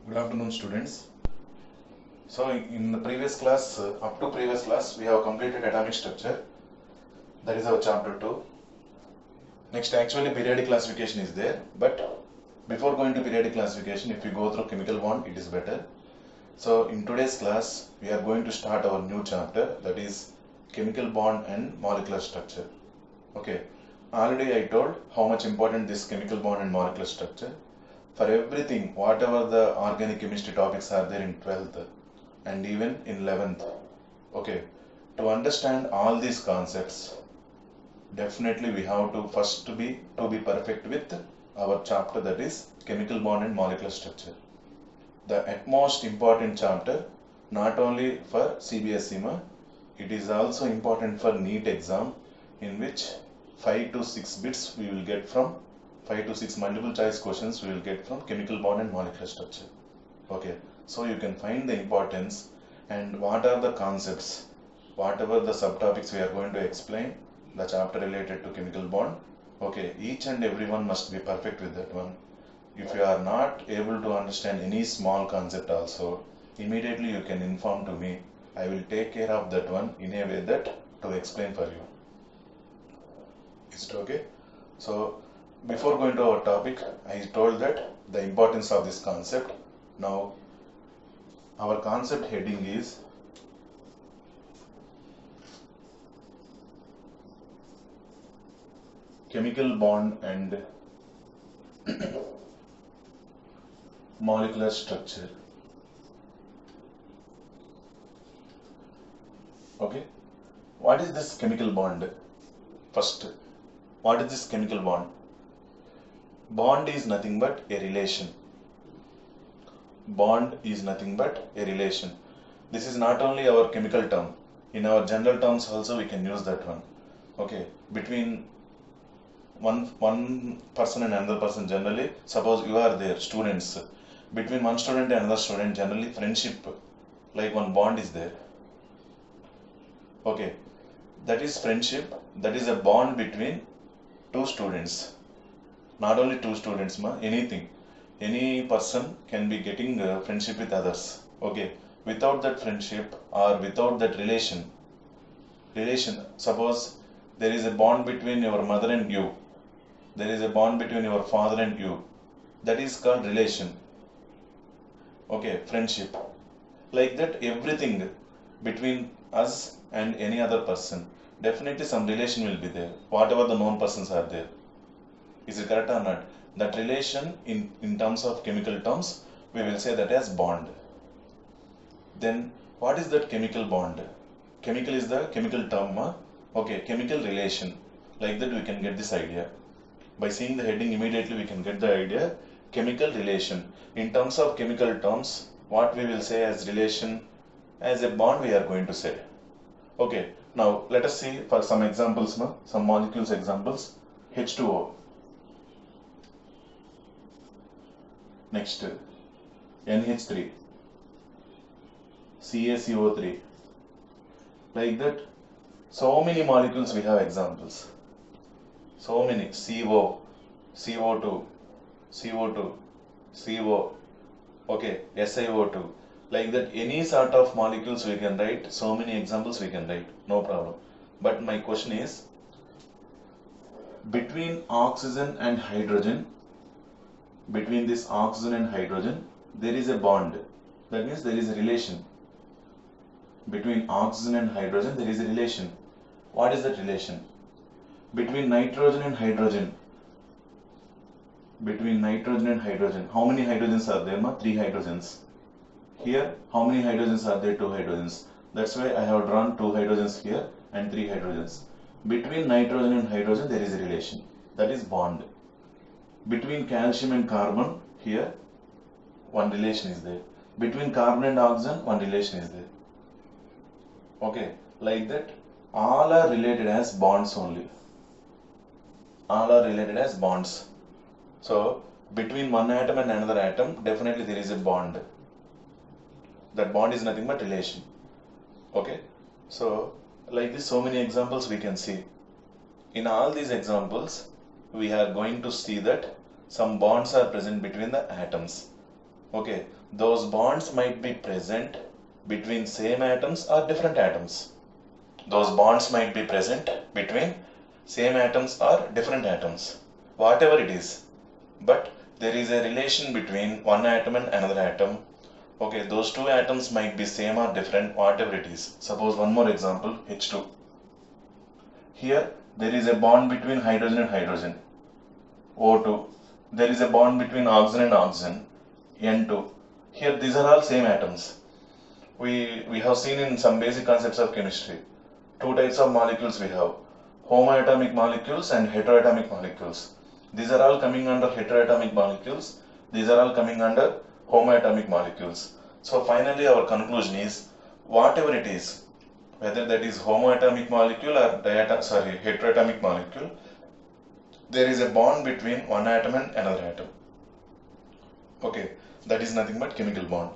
Good afternoon, students. So, in the previous class, up to previous class, we have completed atomic structure. That is our chapter 2. Next, actually, periodic classification is there. But before going to periodic classification, if you go through chemical bond, it is better. So, in today's class, we are going to start our new chapter, that is chemical bond and molecular structure. Okay. Already I told how much important this chemical bond and molecular structure. For everything, whatever the organic chemistry topics are there in 12th and even in 11th. Okay, to understand all these concepts, definitely we have to first to be perfect with our chapter, that is chemical bond and molecular structure. The utmost important chapter, not only for CBSE, it is also important for NEET exam, in which 5 to 6 bits we will get from 5 to 6 multiple choice questions we will get from chemical bond and molecular structure. Okay, so you can find the importance and what are the concepts, whatever the subtopics we are going to explain, the chapter related to chemical bond. Okay, each and everyone must be perfect with that one. If you are not able to understand any small concept also, immediately you can inform to me. I will take care of that one in a way that to explain for you. Is it okay? So, before going to our topic, I told that the importance of this concept. Now, our concept heading is chemical bond and molecular structure. Okay, what is this chemical bond? First, what is this chemical bond? Bond is nothing but a relation. Bond is nothing but a relation. This is not only our chemical term. In our general terms also we can use that one. Okay, between one person and another person, generally, suppose you are there, students. Between one student and another student, generally friendship, like one bond is there. Okay, that is friendship. That is a bond between two students. Not only two students, anything. Any person can be getting friendship with others. Okay, without that friendship or without that relation, suppose there is a bond between your mother and you, there is a bond between your father and you, that is called relation. Okay, friendship. Like that, everything between us and any other person, definitely some relation will be there, whatever the known persons are there. Is it correct or not? That relation in terms of chemical terms, we will say that as bond. Then what is that chemical bond? Chemical is the chemical term. Okay, chemical relation. Like that we can get this idea. By seeing the heading, immediately we can get the idea. Chemical relation. In terms of chemical terms, what we will say as relation, as a bond we are going to say. Okay, now let us see for some examples, some molecules examples. H2O. Next, NH3, CaCO3. Like that, so many molecules we have examples. So many, CO, CO2, CO2, CO, okay, SiO2. Like that, any sort of molecules we can write, so many examples we can write, no problem. But my question is, between oxygen and hydrogen, between this oxygen and hydrogen, there is a bond. That means there is a relation. Between oxygen and hydrogen, there is a relation. What is that relation? Between nitrogen and hydrogen. Between nitrogen and hydrogen, how many hydrogens are there? 3 hydrogens. Here, how many hydrogens are there? 2 hydrogens. That's why I have drawn 2 hydrogens here and 3 hydrogens. Between nitrogen and hydrogen, there is a relation. That is bond. Between calcium and carbon, here one relation is there. Between carbon and oxygen, one relation is there. Okay, like that, all are related as bonds only. All are related as bonds. So, between one atom and another atom, definitely there is a bond. That bond is nothing but relation. Okay, so like this, so many examples we can see. In all these examples, we are going to see that some bonds are present between the atoms. Okay, those bonds might be present between same atoms or different atoms. Those bonds might be present between same atoms or different atoms, whatever it is. But there is a relation between one atom and another atom. Okay, those two atoms might be same or different, whatever it is. Suppose one more example, H2. Here there is a bond between hydrogen and hydrogen, O2. There is a bond between oxygen and oxygen, N2. Here these are all same atoms. We have seen in some basic concepts of chemistry. Two types of molecules we have, homoatomic molecules and heteroatomic molecules. These are all coming under heteroatomic molecules. These are all coming under homoatomic molecules. So finally our conclusion is, whatever it is, whether that is homoatomic molecule or heteroatomic molecule, there is a bond between one atom and another atom. Okay, that is nothing but chemical bond.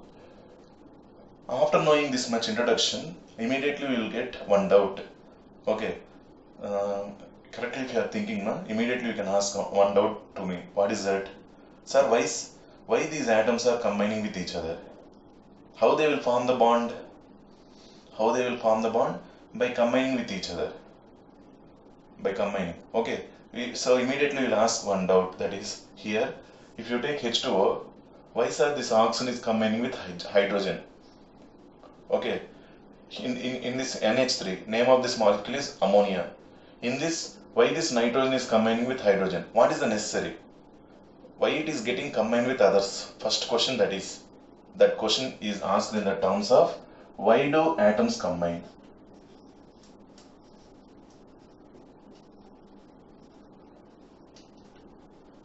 After knowing this much introduction, immediately we will get one doubt. Okay, correctly if you are thinking, no? Immediately you can ask one doubt to me. What is that? Sir, why these atoms are combining with each other? How they will form the bond? How they will form the bond? By combining with each other. By combining. Okay, so immediately we will ask one doubt, that is, here, if you take H2O, why sir this oxygen is combining with hydrogen? Okay, in this NH3, name of this molecule is ammonia. In this, why this nitrogen is combining with hydrogen? What is the necessary? Why it is getting combined with others? First question, that question is asked in the terms of, why do atoms combine?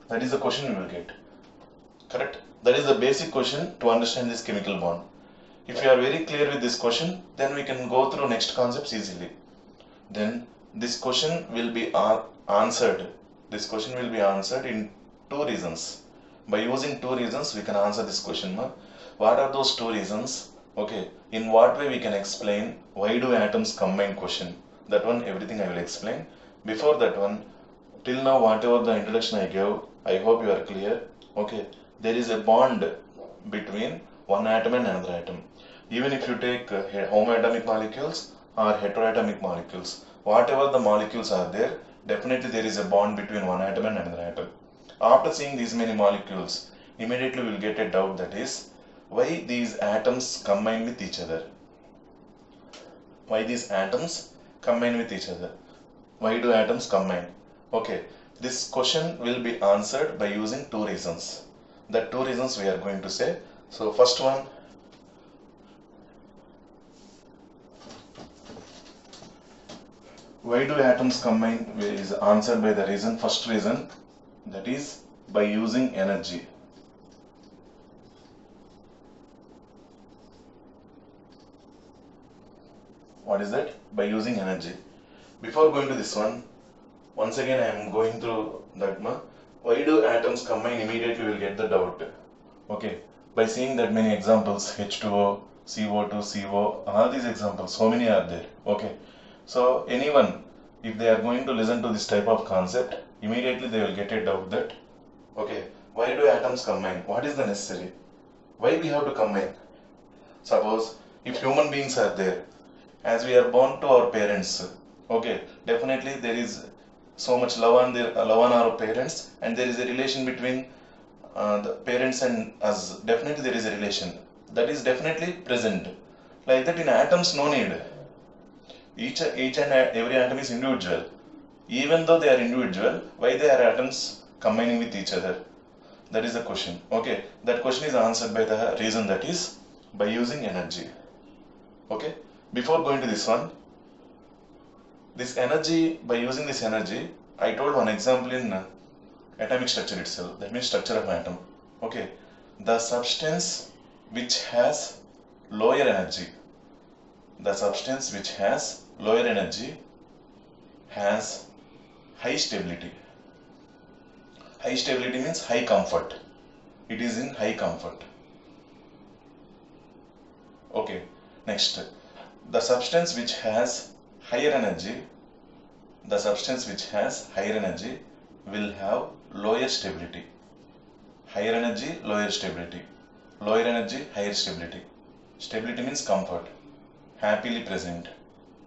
That is the question we will get. Correct? That is the basic question to understand this chemical bond. If you are very clear with this question, then we can go through next concepts easily. Then this question will be answered. This question will be answered in two reasons. By using two reasons, we can answer this question. What are those two reasons? Okay, in what way we can explain why do atoms combine question? That one, everything I will explain. Before that one, till now whatever the introduction I gave, I hope you are clear. Okay, there is a bond between one atom and another atom. Even if you take homoatomic molecules or heteroatomic molecules, whatever the molecules are there, definitely there is a bond between one atom and another atom. After seeing these many molecules, immediately we will get a doubt, that is, why these atoms combine with each other? Why these atoms combine with each other? Why do atoms combine? Okay, this question will be answered by using two reasons. The two reasons we are going to say. So first one, why do atoms combine is answered by the reason, first reason, that is by using energy. What is that? By using energy. Before going to this one, once again I am going through that. Why do atoms combine? Immediately we will get the doubt. Okay, by seeing that many examples, H2O, CO2, CO, all these examples, so many are there. Okay, so anyone, if they are going to listen to this type of concept, immediately they will get a doubt that, okay, why do atoms combine? What is the necessary? Why we have to combine? Suppose if human beings are there, as we are born to our parents, okay, definitely there is so much love on our parents, and there is a relation between the parents and us. Definitely there is a relation that is definitely present. Like that in atoms, no need. Each and every atom is individual. Even though they are individual, why they are atoms combining with each other? That is the question. Okay, that question is answered by the reason, that is by using energy. Okay, before going to this one, this energy, by using this energy, I told one example in atomic structure itself, that means structure of atom. Okay, the substance which has lower energy, the substance which has lower energy has high stability. High stability means high comfort. It is in high comfort. Okay, next, the substance which has higher energy, the substance which has higher energy will have lower stability. Higher energy, lower stability. Lower energy, higher stability. Stability means comfort, happily present.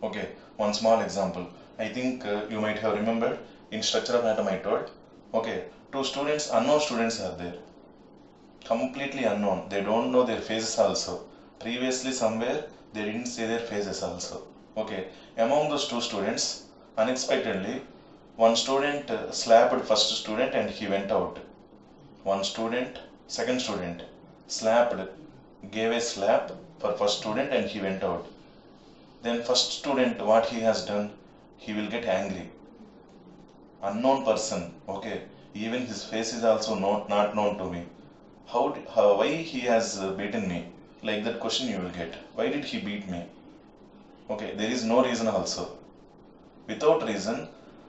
Okay, one small example. I think you might have remembered in structure of atom I told. Okay, two students, unknown students are there. Completely unknown. They don't know their faces also. Previously somewhere they didn't say their faces also. Okay, among those two students, unexpectedly, one student slapped first student and he went out. One student, second student, slapped, gave a slap for first student and he went out. Then first student, what he has done, he will get angry. Unknown person, okay, even his face is also not known to me. Why he has beaten me? Like that question you will get. Why did he beat me? Okay, there is no reason also. Without reason,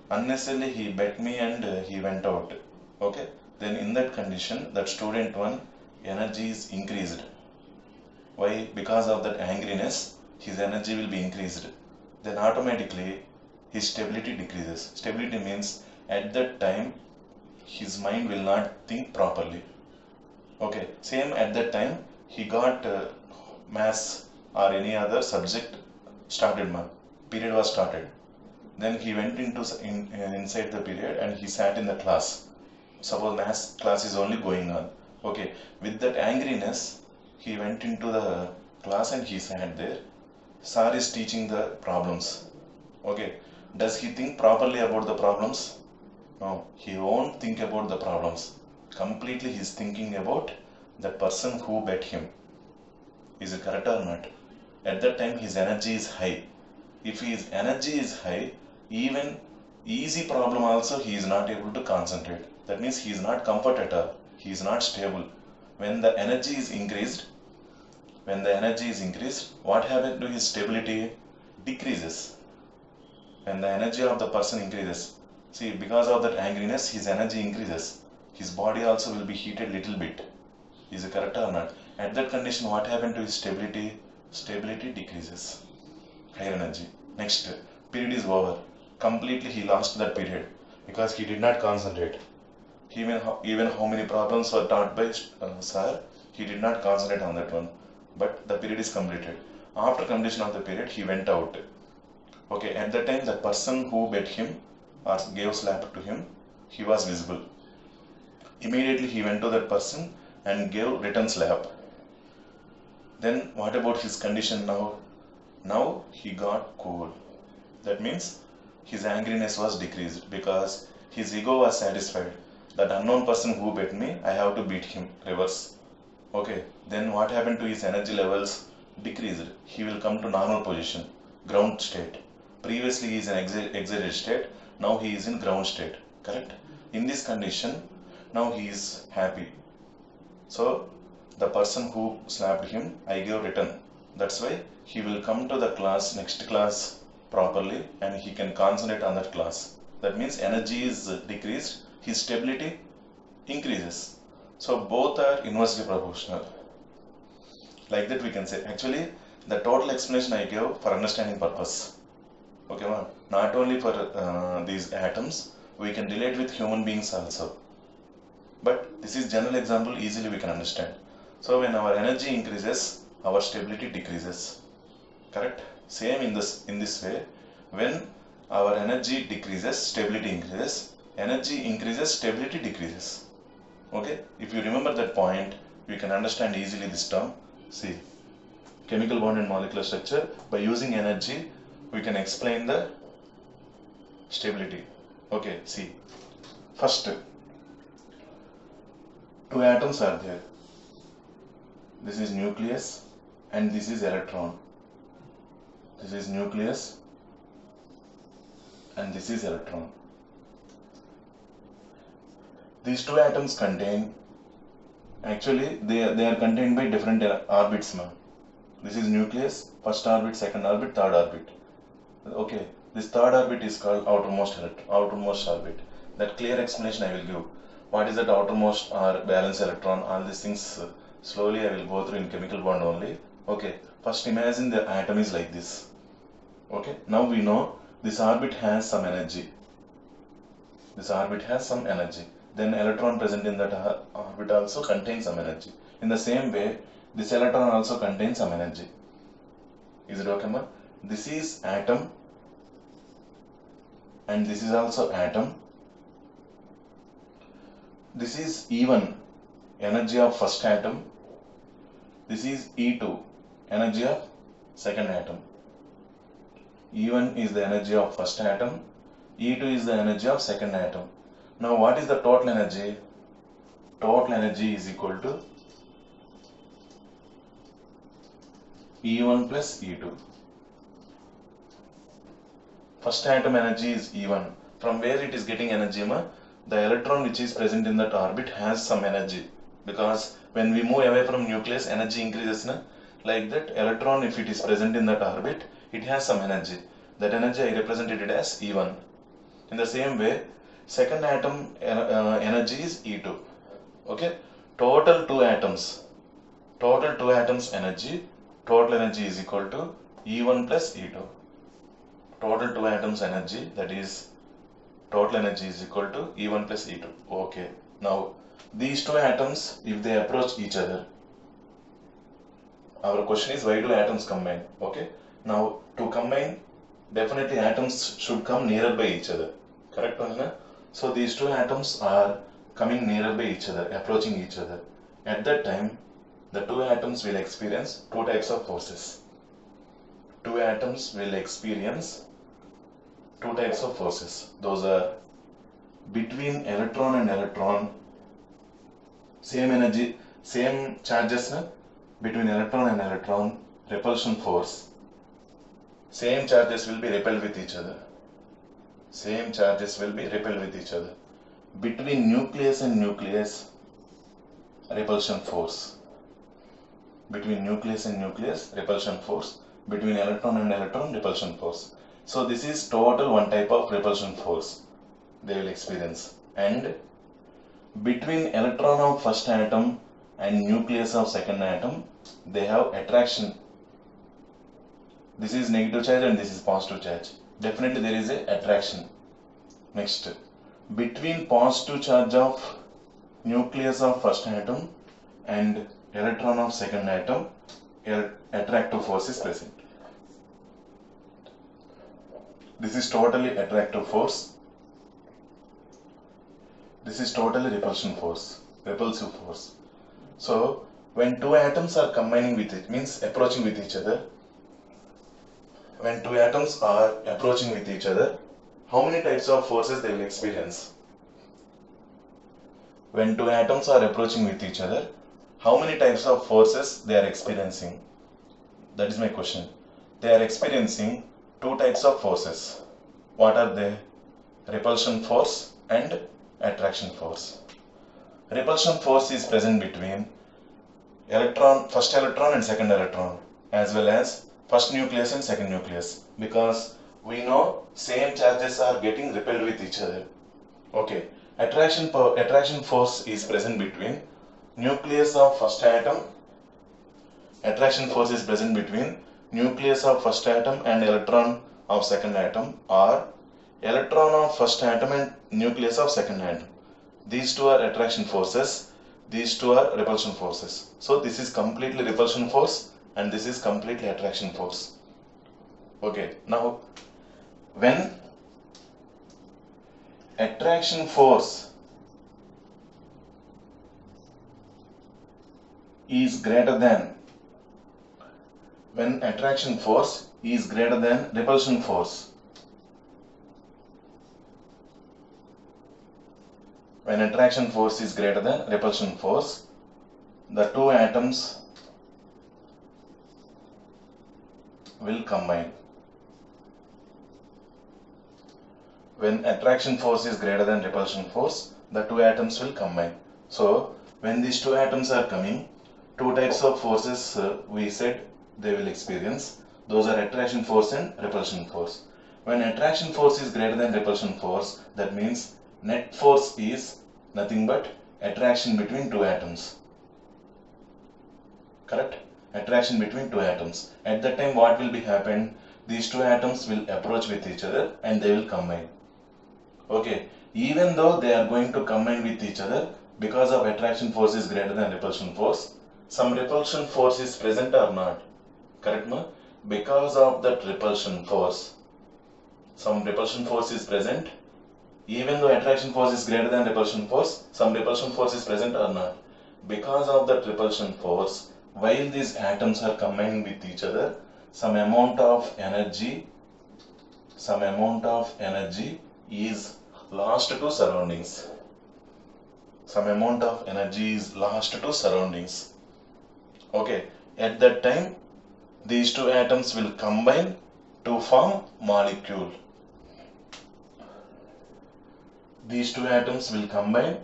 unnecessarily he bet me and he went out. Okay, then in that condition, that student one energy is increased. Why? Because of that angriness, his energy will be increased. Then automatically his stability decreases. Stability means at that time his mind will not think properly. Okay, same at that time he got maths or any other subject started, period was started. Then he went into inside the period and he sat in the class. Suppose maths class is only going on. Okay, with that angriness, he went into the class and he sat there. Sir is teaching the problems. Okay, does he think properly about the problems? No, he won't think about the problems. Completely he is thinking about that person who bet him. Is it correct or not? At that time his energy is high. If his energy is high, even easy problem also he is not able to concentrate. That means he is not comfort at all. He is not stable. When the energy is increased, what happens to his stability? Decreases. When the energy of the person increases, see, because of that angriness, his energy increases. His body also will be heated little bit. Is it correct or not? At that condition, what happened to his stability? Stability decreases. Higher energy. Next, period is over. Completely he lost that period because he did not concentrate. Even how many problems were taught by sir, he did not concentrate on that one. But the period is completed. After completion of the period, he went out. Okay, at that time, the person who bet him or gave slap to him, he was visible. Immediately he went to that person and gave return slap. Then what about his condition now? Now he got cool. That means his angriness was decreased because his ego was satisfied. That unknown person who bet me, I have to beat him, reverse. Okay, then what happened to his energy levels? Decreased. He will come to normal position, ground state. Previously he is in excited state, now he is in ground state, correct? In this condition, now he is happy. So, the person who slapped him, I give return. That's why he will come to the class, next class properly and he can concentrate on that class. That means energy is decreased, his stability increases. So both are inversely proportional. Like that we can say. Actually, the total explanation I gave for understanding purpose. Okay, ma'am. Not only for these atoms, we can relate with human beings also. But this is general example, easily we can understand. So when our energy increases, our stability decreases. Correct? Same in this way. When our energy decreases, stability increases. Energy increases, stability decreases. Okay, if you remember that point, we can understand easily this term. See, chemical bond and molecular structure, by using energy, we can explain the stability. Okay, see, first, two atoms are there. This is nucleus and this is electron. This is nucleus and this is electron. These two atoms contain, actually they are contained by different orbits, ma'am. This is nucleus, first orbit, second orbit, third orbit. Okay, this third orbit is called outermost orbit. That clear explanation I will give. What is that outermost or valence electron? All these things slowly I will go through in chemical bond only. Okay, first imagine the atom is like this. Okay, now we know this orbit has some energy. This orbit has some energy. Then electron present in that orbit also contains some energy. In the same way, this electron also contains some energy. Is it okay, ma? This is atom and this is also atom. This is E1, energy of first atom. This is E2, energy of second atom. E1 is the energy of first atom. E2 is the energy of second atom. Now what is the total energy? Total energy is equal to E1 plus E2. First atom energy is E1. From where it is getting energy, ma? The electron which is present in that orbit has some energy, because when we move away from nucleus, energy increases, na? Like that, electron, if it is present in that orbit, it has some energy. That energy I represented it as E1. In the same way, second atom energy is E2. Okay, total two atoms energy, total energy is equal to E1 plus E2. Total two atoms energy, that is total energy is equal to E1 plus E2. Okay, now these two atoms, if they approach each other, our question is, why do atoms combine? Okay, now to combine, definitely atoms should come nearer by each other. Correct, Anna? So these two atoms are coming nearer by each other, approaching each other. At that time, the two atoms will experience two types of forces. Two atoms will experience two types of forces. Those are between electron and electron, same energy, same charges, na? Between electron and electron, repulsion force. Same charges will be repelled with each other. Same charges will be repelled with each other. Between nucleus and nucleus, repulsion force. Between nucleus and nucleus, repulsion force. Between electron and electron, repulsion force. So this is total one type of repulsion force they will experience. And between electron of first atom and nucleus of second atom, they have attraction. This is negative charge and this is positive charge. Definitely there is a attraction. Next, between positive charge of nucleus of first atom and electron of second atom, attractive force is present. This is totally attractive force. This is totally repulsion force, repulsive force. So when two atoms are combining with it, means approaching with each other, when two atoms are approaching with each other, how many types of forces they will experience? When two atoms are approaching with each other, how many types of forces they are experiencing? That is my question. They are experiencing two types of forces. What are they? Repulsion force and attraction force. Repulsion force is present between first electron and second electron, as well as first nucleus and second nucleus, because we know same charges are getting repelled with each other. Okay, attraction force is present between nucleus of first atom. Attraction force is present between nucleus of first atom and electron of second atom, or electron of first atom and nucleus of second atom. These two are attraction forces, these two are repulsion forces. So this is completely repulsion force and this is completely attraction force. Okay, now when attraction force is greater than repulsion force, when attraction force is greater than repulsion force, the two atoms will combine. When attraction force is greater than repulsion force, the two atoms will combine. So when these two atoms are coming, two types of forces we said they will experience. Those are attraction force and repulsion force. When attraction force is greater than repulsion force, that means net force is nothing but attraction between two atoms. Correct? Attraction between two atoms. At that time what will be happen? These two atoms will approach with each other and they will combine. Okay, even though they are going to combine with each other, because of attraction force is greater than repulsion force, some repulsion force is present or not? Correct, ma? Because of that repulsion force, some repulsion force is present. Even though attraction force is greater than repulsion force, some repulsion force is present or not? Because of that repulsion force, while these atoms are combining with each other, some amount of energy is lost to surroundings. Some amount of energy is lost to surroundings. Okay, at that time, these two atoms will combine to form molecule. These two atoms will combine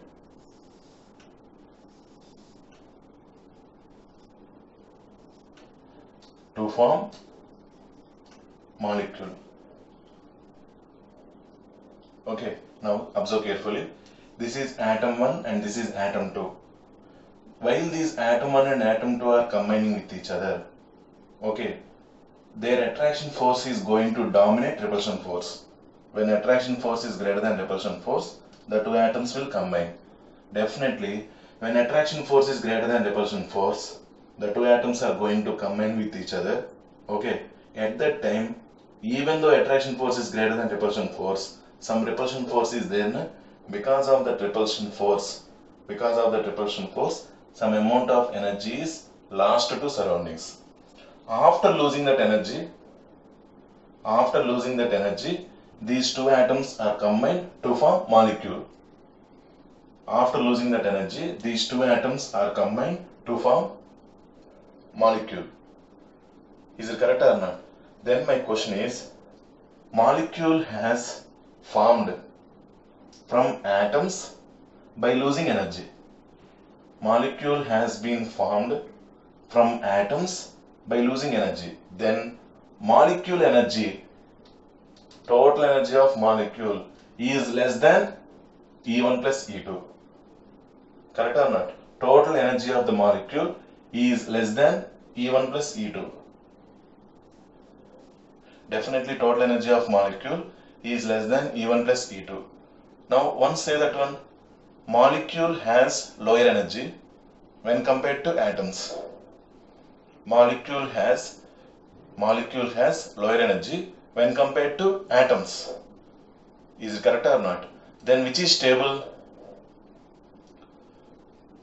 to form molecule. Okay, now observe carefully. This is atom 1 and this is atom 2. While these atom 1 and atom 2 are combining with each other, okay, their attraction force is going to dominate repulsion force. When attraction force is greater than repulsion force, the two atoms will combine. Definitely, when attraction force is greater than repulsion force, the two atoms are going to combine with each other. Okay, at that time, even though attraction force is greater than repulsion force, some repulsion force is there. Because of that repulsion force, some amount of energy is lost to surroundings. After losing that energy, these two atoms are combined to form molecule. After losing that energy, these two atoms are combined to form molecule. Is it correct or not? Then my question is, molecule has formed from atoms by losing energy. Molecule has been formed from atoms by losing energy. Then molecule energy, total energy of molecule is less than E1 plus E2. Correct or not? Total energy of the molecule is less than E1 plus E2. Definitely total energy of molecule is less than E1 plus E2. Now once say that one, molecule has lower energy when compared to atoms. Molecule has lower energy when compared to atoms. Is it correct or not? Then which is stable?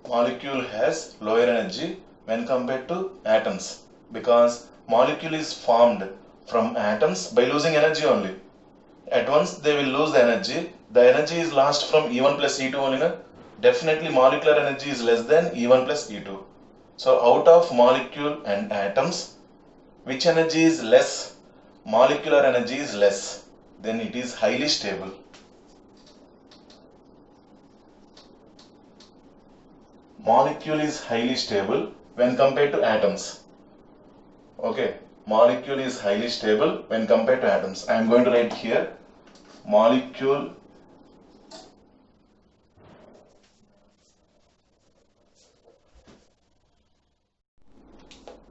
Molecule has lower energy when compared to atoms, because molecule is formed from atoms by losing energy only. At once they will lose the energy. The energy is lost from E1 plus E2 only. Definitely molecular energy is less than E1 plus E2. So out of molecule and atoms, which energy is less? Molecular energy is less. Then it is highly stable. Molecule is highly stable when compared to atoms. Okay, molecule is highly stable when compared to atoms. I am going to write here, molecule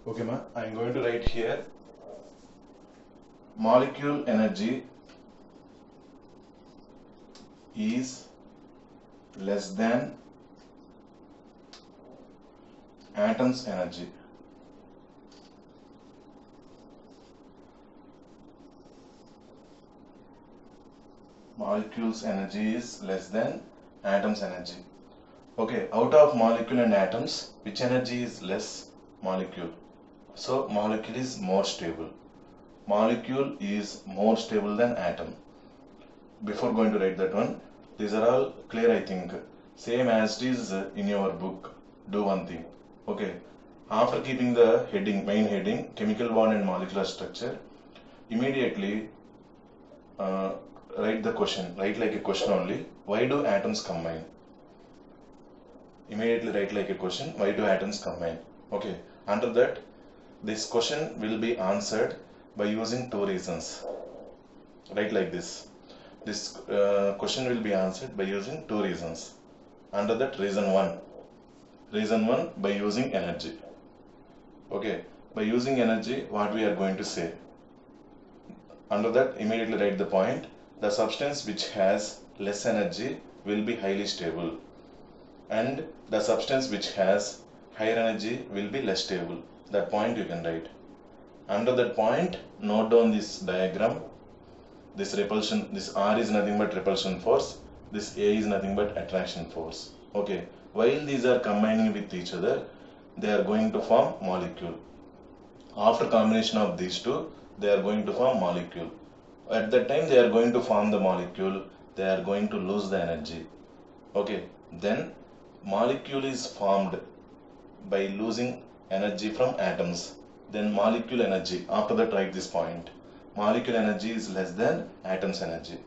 okay ma, I am going to write here, molecule energy is less than atoms energy. Molecule's energy is less than atoms energy. Okay, out of molecule and atoms, which energy is less? Molecule. So molecule is more stable. Molecule is more stable than atom. Before going to write that one, these are all clear, I think. Same as it is in your book. Do one thing. Okay. After keeping the heading, main heading, chemical bond and molecular structure, immediately write the question. Write like a question only. Why do atoms combine? Immediately write like a question. Why do atoms combine? Okay. Under that, this question will be answered by using two reasons. Write like this. This question will be answered by using two reasons. Under that, reason 1. Reason 1, by using energy. Okay. By using energy, what we are going to say? Under that, immediately write the point. The substance which has less energy will be highly stable, and the substance which has higher energy will be less stable. That point you can write. Under that point, note down this diagram. This repulsion, this R is nothing but repulsion force. This A is nothing but attraction force. Okay. While these are combining with each other, they are going to form molecule. After combination of these two, they are going to form molecule. At that time, they are going to form the molecule. They are going to lose the energy. Okay. Then molecule is formed by losing energy from atoms. Then molecule energy, after that write this point. Molecule energy is less than atom's energy.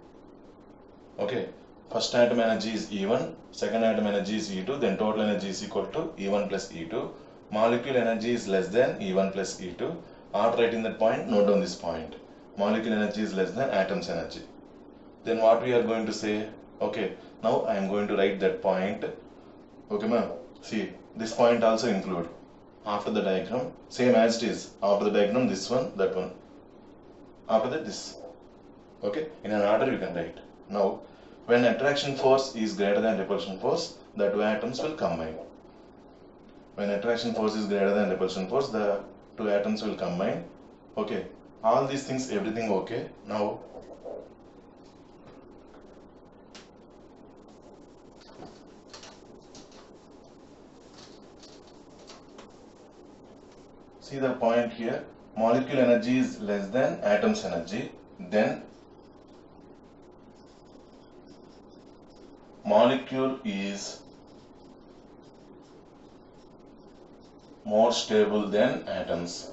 Okay. First atom energy is E1, second atom energy is E2, then total energy is equal to E1 plus E2. Molecule energy is less than E1 plus E2. After writing that point, note down this point. Molecule energy is less than atom's energy. Then what we are going to say? Okay, now I am going to write that point. Okay, ma'am. See, this point also include. After the diagram, same as it is. After the diagram, this one, that one. After that, this. Okay, in an order you can write. Now, when attraction force is greater than repulsion force, the two atoms will combine. When attraction force is greater than repulsion force, the two atoms will combine. Okay, all these things, everything okay. Now, see the point here. Molecule energy is less than atom's energy. Then molecule is more stable than atoms.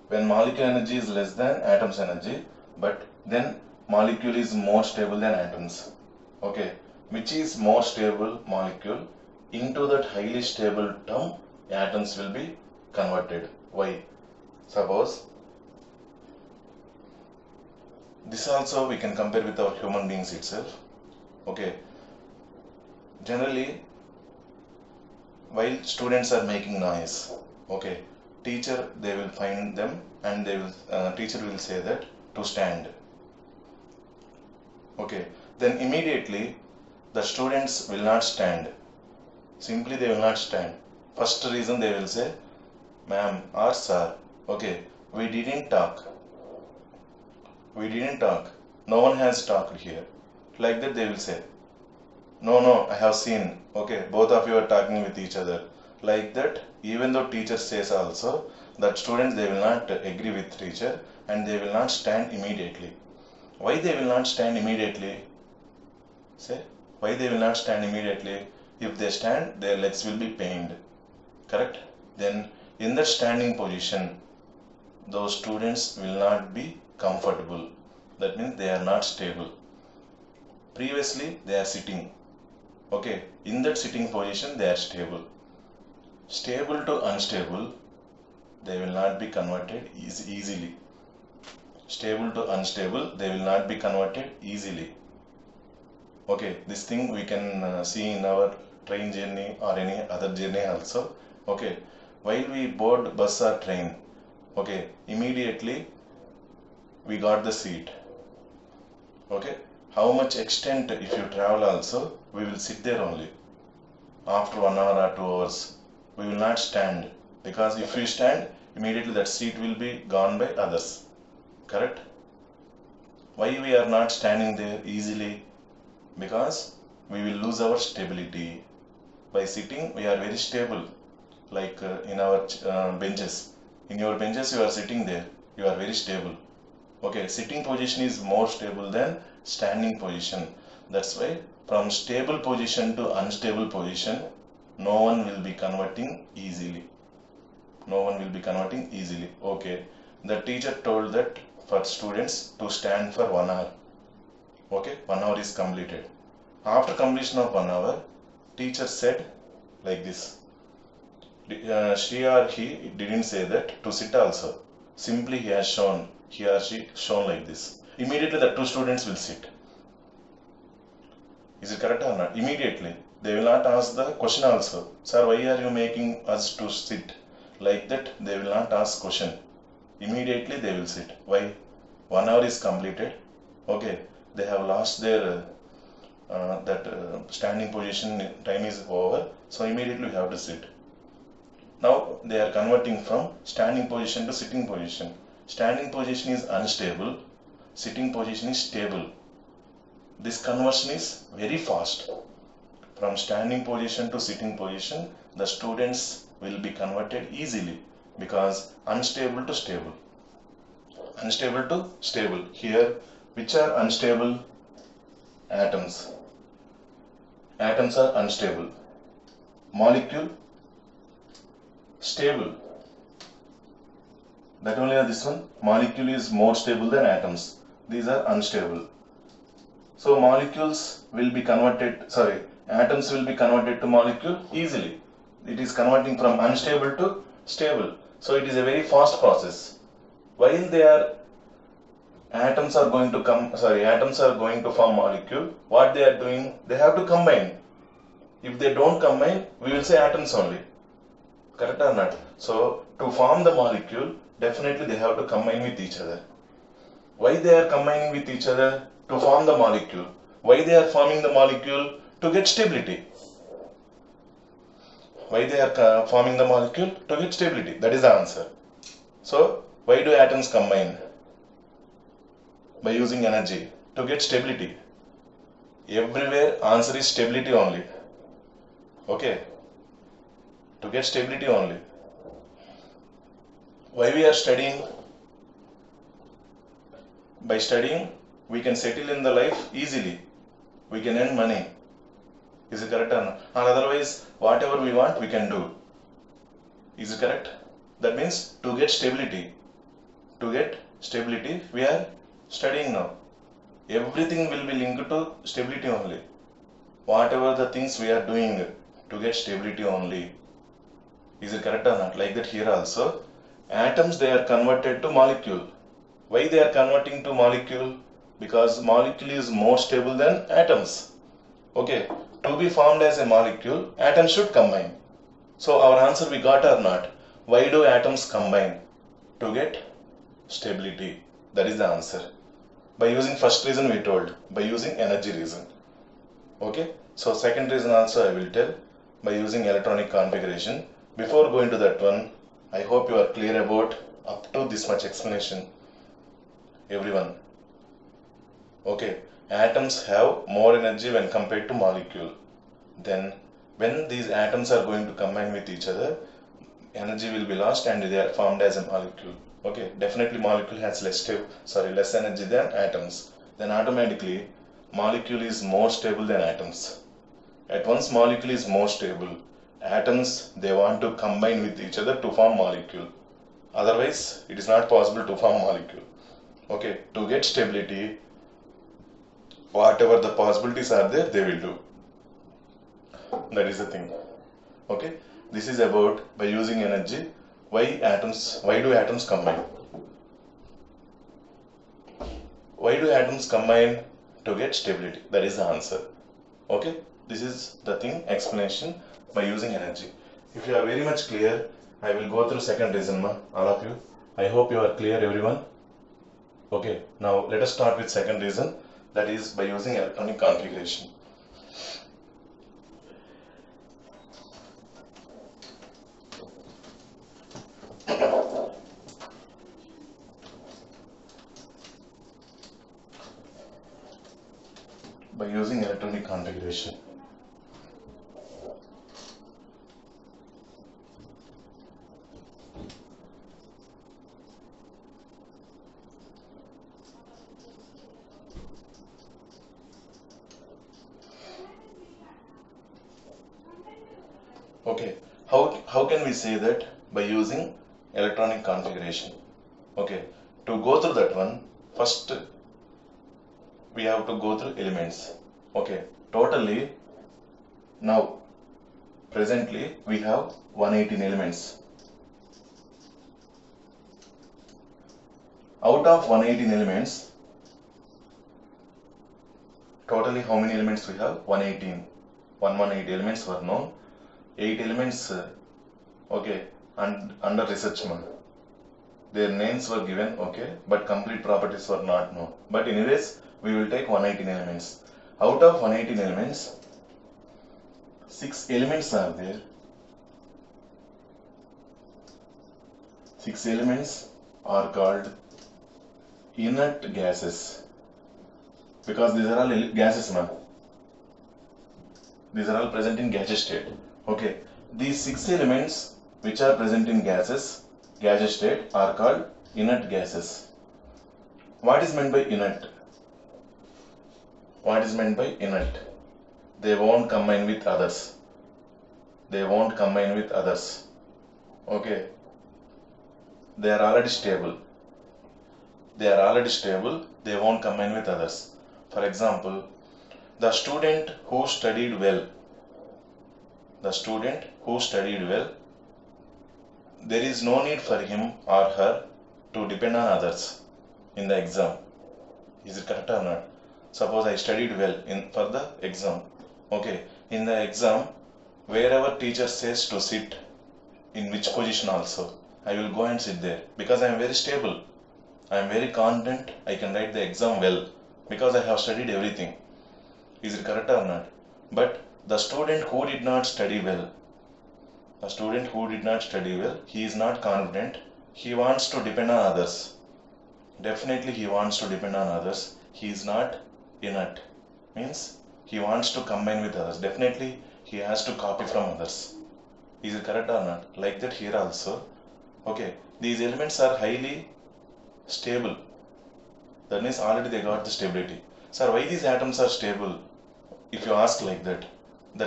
When molecule energy is less than atom's energy, but then molecule is more stable than atoms. Okay, which is more stable molecule? Into that highly stable term, atoms will be converted. Why? Suppose this also we can compare with our human beings itself. Okay, generally while students are making noise, okay, teacher they will find them and they will teacher will say that to stand. Okay, then immediately the students will not stand. Simply they will not stand. First reason they will say, ma'am or sir, okay, we didn't talk. We didn't talk. No one has talked here. Like that they will say, no, I have seen. Okay, both of you are talking with each other. Like that, even though teacher says also, that students they will not agree with teacher and they will not stand immediately. Why they will not stand immediately? Say, why they will not stand immediately? If they stand, their legs will be pained. Correct? Then in that standing position, those students will not be comfortable. That means they are not stable. Previously, they are sitting. Okay, in that sitting position, they are stable. Stable to unstable, they will not be converted easily. Stable to unstable, they will not be converted easily. Okay, this thing we can see in our train journey or any other journey also. Okay, while we board bus or train, okay, immediately we got the seat. Okay, how much extent if you travel also, we will sit there only. After 1 hour or 2 hours, we will not stand, because if we stand, immediately that seat will be gone by others. Correct? Why we are not standing there easily? Because we will lose our stability. By sitting, we are very stable. Like in our benches. In your benches, you are sitting there. You are very stable. Okay, sitting position is more stable than standing position. That's why from stable position to unstable position, no one will be converting easily. No one will be converting easily. Okay, the teacher told that for students to stand for 1 hour. Okay, 1 hour is completed. After completion of 1 hour, teacher said like this. She or he didn't say that to sit also. Simply he has shown, he or she shown like this. Immediately the two students will sit. Is it correct or not? Immediately. They will not ask the question also. Sir, why are you making us to sit? Like that, they will not ask question. Immediately they will sit. Why? 1 hour is completed. Okay, they have lost their standing position, time is over. So immediately we have to sit. Now they are converting from standing position to sitting position. Standing position is unstable, sitting position is stable. This conversion is very fast. From standing position to sitting position, the students will be converted easily because unstable to stable. Unstable to stable. Here, which are unstable? Atoms. Atoms are unstable. Molecule, stable. That only this one. Molecule is more stable than atoms. These are unstable. So molecules will be converted, atoms will be converted to molecule easily. It is converting from unstable to stable. So it is a very fast process. While atoms are going to form molecule, what they are doing, they have to combine. If they don't combine, we will say atoms only. Correct or not? So to form the molecule, definitely they have to combine with each other. Why they are combining with each other? To form the molecule. Why they are forming the molecule? To get stability. Why they are forming the molecule? To get stability. That is the answer. So why do atoms combine? By using energy. To get stability. Everywhere answer is stability only. Okay. To get stability only. Why we are studying? By studying, we can settle in the life easily. We can earn money. Is it correct or not? And otherwise, whatever we want, we can do. Is it correct? That means to get stability. To get stability, we are studying now. Everything will be linked to stability only. Whatever the things we are doing, to get stability only. Is it correct or not? Like that here also. Atoms, they are converted to molecule. Why they are converting to molecule? Because molecule is more stable than atoms. Okay, to be formed as a molecule, atoms should combine. So our answer we got or not? Why do atoms combine? To get stability. That is the answer. By using first reason we told, by using energy reason. Okay, so second reason also I will tell, by using electronic configuration. Before going to that one, I hope you are clear about up to this much explanation. Everyone. Okay, atoms have more energy when compared to molecule. Then when these atoms are going to combine with each other, energy will be lost and they are formed as a molecule. Okay, definitely molecule has less energy than atoms. Then automatically molecule is more stable than atoms. At once molecule is more stable, atoms, they want to combine with each other to form molecule. Otherwise, it is not possible to form molecule. Okay, to get stability, whatever the possibilities are there, they will do. That is the thing. Okay, this is about by using energy. Why do atoms combine? Why do atoms combine? To get stability. That is the answer. Okay, this is the thing, explanation by using energy. If you are very much clear, I will go through second reason, all of you. I hope you are clear, everyone. Okay, now let us start with second reason, that is by using electronic configuration. By using electronic configuration. Okay, how can we say that? By using electronic configuration. Okay, to go through that one, first we have to go through elements. Okay, totally now presently we have 118 elements. Out of 118 elements, totally how many elements we have? 118. 118 elements were known. 8 elements, okay, and under research mode. Their names were given, okay, but complete properties were not known. But anyways, we will take 118 elements. Out of 118 elements, 6 elements are there. 6 elements are called inert gases because these are all gases, man. These are all present in gaseous state. Okay, these 6 elements which are present in gaseous state are called inert gases. What is meant by inert? What is meant by inert? They won't combine with others. They won't combine with others. Okay. They are already stable. They are already stable. They won't combine with others. For example, the student who studied well. The student who studied well. There is no need for him or her to depend on others in the exam. Is it correct or not? Suppose I studied well for the exam. Okay, in the exam, wherever teacher says to sit, in which position also, I will go and sit there because I am very stable. I am very confident I can write the exam well because I have studied everything. Is it correct or not? But the student who did not study well, he is not confident. He wants to depend on others. Definitely he wants to depend on others. He is not inert. Means he wants to combine with others. Definitely he has to copy from others. Is it correct or not? Like that here also. Okay, these elements are highly stable. That means already they got the stability. Sir, why these atoms are stable? If you ask like that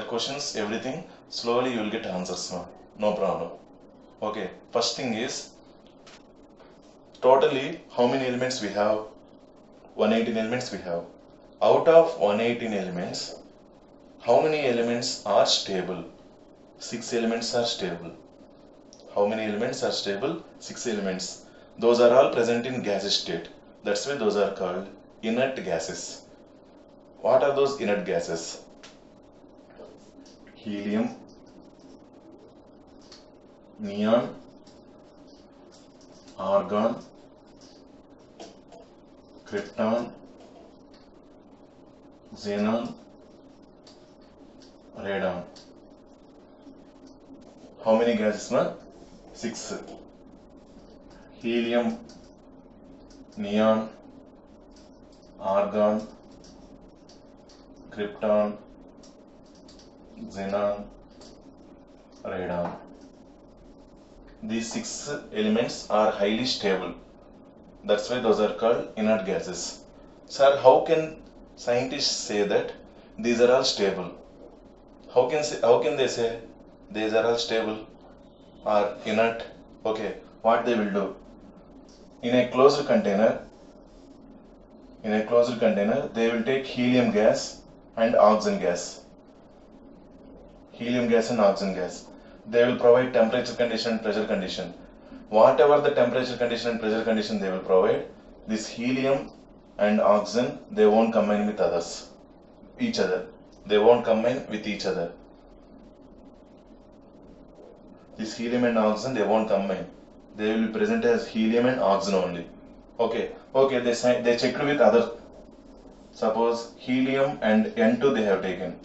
questions everything, slowly you will get answers. No problem. Okay, first thing is, totally how many elements we have? 118 elements we have. Out of 118 elements, how many elements are stable? 6 elements are stable. How many elements are stable? 6 elements. Those are all present in gaseous state. That's why those are called inert gases. What are those inert gases? Helium, neon, argon, krypton, xenon, radon. How many gases, man? 6. Helium, neon, argon, krypton, xenon, radon. These 6 elements are highly stable. That's why those are called inert gases. Sir, how can scientists say that these are all stable? How can they say these are all stable or inert? Okay, what they will do? In a closed container, they will take helium gas and oxygen gas. Helium gas and oxygen gas. They will provide temperature condition and pressure condition. Whatever the temperature condition and pressure condition they will provide, this helium and oxygen, they won't combine with each other. They won't combine with each other. This helium and oxygen, they won't combine. They will be present as helium and oxygen only. Okay, they checked with other. Suppose helium and N2 they have taken.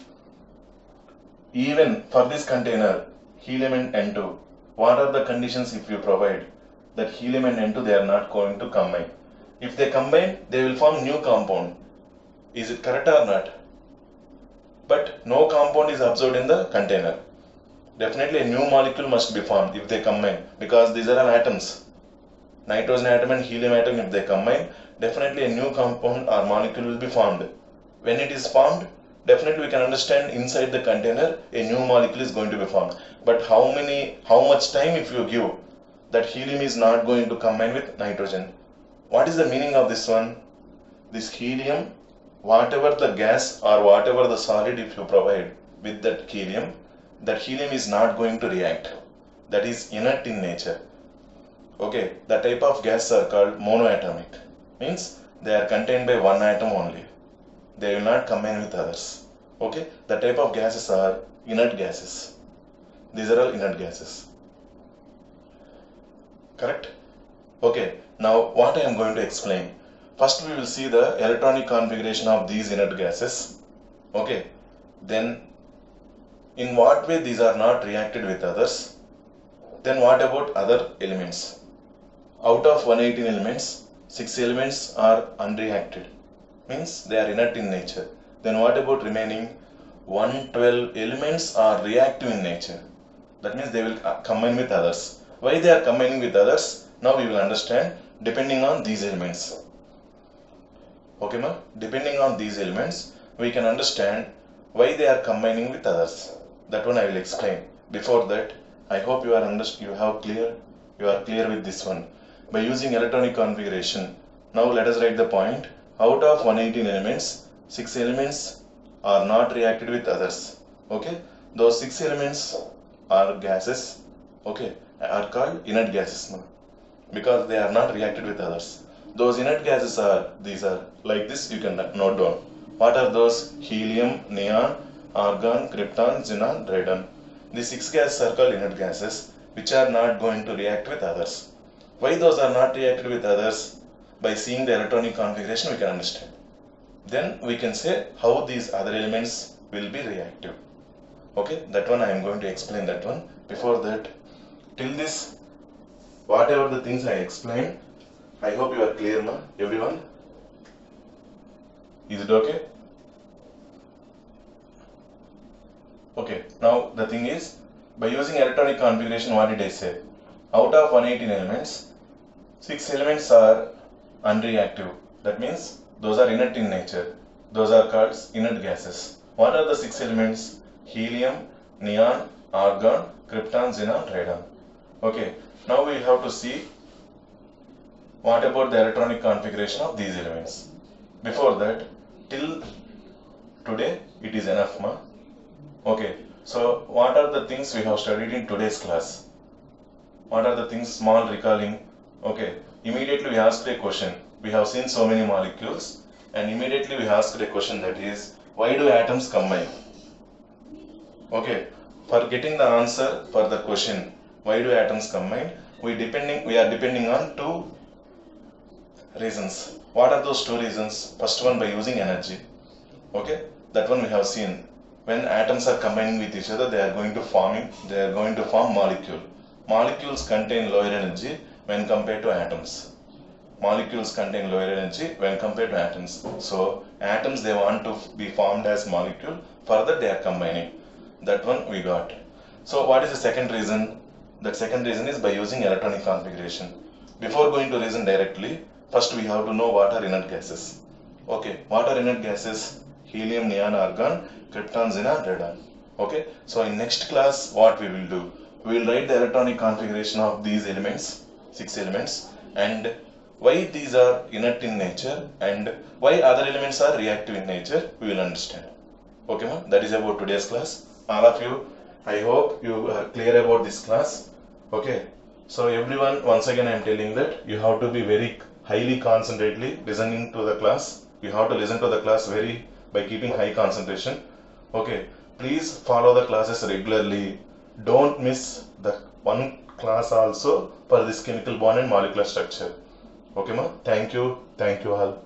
Even for this container, helium and N2, what are the conditions if you provide? That helium and N2 they are not going to combine. If they combine, they will form new compound. Is it correct or not? But no compound is observed in the container. Definitely a new molecule must be formed if they combine, because these are all atoms. Nitrogen atom and helium atom, if they combine, definitely a new compound or molecule will be formed. When it is formed, definitely we can understand inside the container a new molecule is going to be formed. But how much time if you give, that helium is not going to combine with nitrogen. What is the meaning of this one? This helium, whatever the gas or whatever the solid if you provide with that helium is not going to react. That is inert in nature. Okay, the type of gas are called monoatomic. Means they are contained by one atom only. They will not combine with others. Okay, the type of gases are inert gases. These are all inert gases. Correct? Okay, now what I am going to explain. First we will see the electronic configuration of these inert gases. Okay, then In what way these are not reacted with others? Then what about other elements? Out of 118 elements, 6 elements are unreacted, means they are inert in nature. Then what about remaining 112 elements are reactive in nature? That means they will combine with others. Why they are combining with others? Now we will understand depending on these elements. Okay, ma? Depending on these elements, we can understand why they are combining with others. That one I will explain. Before that, I hope you are clear with this one. By using electronic configuration, now let us write the point. Out of 118 elements, 6 elements are not reacted with others. Okay, those 6 elements are gases. Okay, are called inert gases because they are not reacted with others. Those inert gases are, these are like this, you can note down. What are those? Helium, neon, argon, krypton, xenon, radon. These 6 gases are called inert gases which are not going to react with others. Why those are not reacted with others? By seeing the electronic configuration we can understand. Then we can say how these other elements will be reactive. Okay, that one I am going to explain that one. Before that, till this, whatever the things I explained, I hope you are clear, ma? Everyone? Is it okay? Okay, now the thing is, by using electronic configuration, what did I say? Out of 118 elements, 6 elements are unreactive. That means those are inert in nature. Those are called inert gases. What are the 6 elements? Helium, neon, argon, krypton, xenon, radon. Okay, now we have to see what about the electronic configuration of these elements. Before that, till today it is enough, ma? Okay, so what are the things we have studied in today's class? What are the things? Small recalling. Okay, immediately we asked a question. We have seen so many molecules and immediately we asked a question, that is, why do atoms combine? Okay, for getting the answer for the question, why do atoms combine, we are depending on 2 reasons. What are those 2 reasons? First one, by using energy. Okay, that one we have seen. When atoms are combining with each other, they are going to form molecule. Molecules contain lower energy when compared to atoms. Molecules contain lower energy when compared to atoms. So atoms, they want to be formed as molecule. Further, they are combining. That one we got. So what is the second reason? That second reason is by using electronic configuration. Before going to reason directly, first we have to know what are inert gases. Okay, what are inert gases? Helium, neon, argon, krypton, xenon, radon. Okay, so in next class what we will do? We will write the electronic configuration of these elements, 6 elements, and why these are inert in nature and why other elements are reactive in nature, we will understand. Okay, ma'am, that is about today's class. All of you, I hope you are clear about this class. Okay, so everyone, once again I am telling that you have to be very highly concentratedly listening to the class. You have to listen to the class by keeping high concentration. Okay, please follow the classes regularly. Don't miss the one class also for this chemical bond and molecular structure. Okay, ma? Thank you all.